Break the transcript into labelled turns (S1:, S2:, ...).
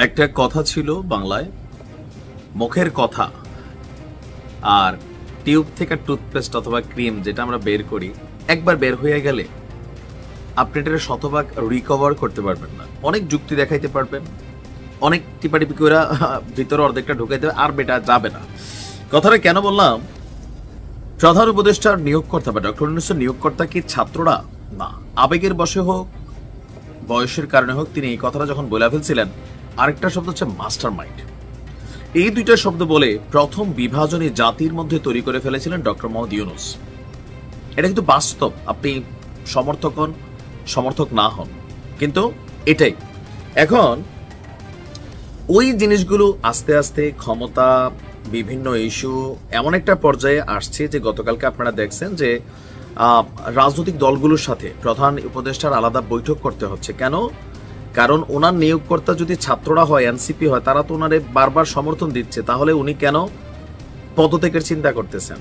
S1: একটা কথা ছিল বাংলায়, মুখের কথা আর টিউব থেকে টুথপেস্ট অথবা ক্রিম যেটা আমরা বের করি, একবার বের হয়ে গেলে আপনি এটা শতভাগ রিকভার করতে পারবেন না। অনেক যুক্তি দেখাইতে পারবেন, অনেক টিপাটিপি করে ভিতরে অর্ধেকটা ঢুকাইতে আর বেটা যাবে না। কথাটা কেন বললাম, প্রধান উপদেষ্টার নিয়োগকর্তা বা ডক্টর ইউনূসের নিয়োগকর্তা কি ছাত্ররা? না, আবেগের বশে হোক বয়সের কারণে হোক তিনি এই কথাটা যখন বলে ফেলছিলেন, আরেকটা শব্দ হচ্ছে মাস্টার মাইন্ড। এই দুইটা শব্দ বলে প্রথম বিভাজনী জাতির মধ্যে তৈরি করে ফেলেছিলেন ডক্টর মোহাম্মদ ইউনূস। এটা কিন্তু বাস্তব, আপনি সমর্থক হন সমর্থক না হন, কিন্তু এটাই। এখন ওই জিনিসগুলো আস্তে আস্তে ক্ষমতা, বিভিন্ন ইস্যু এমন একটা পর্যায়ে আসছে যে গতকালকে আপনারা দেখছেন যে রাজনৈতিক দলগুলোর সাথে প্রধান উপদেষ্টার আলাদা বৈঠক করতে হচ্ছে। কেন? কারণ ওনার নিয়োগকর্তা যদি ছাত্ররা হয়, এনসিপি হয়, তারা তো ওনারে বারবার সমর্থন দিচ্ছে, তাহলে উনি কেন পদত্যাগের চিন্তা করতেছেন?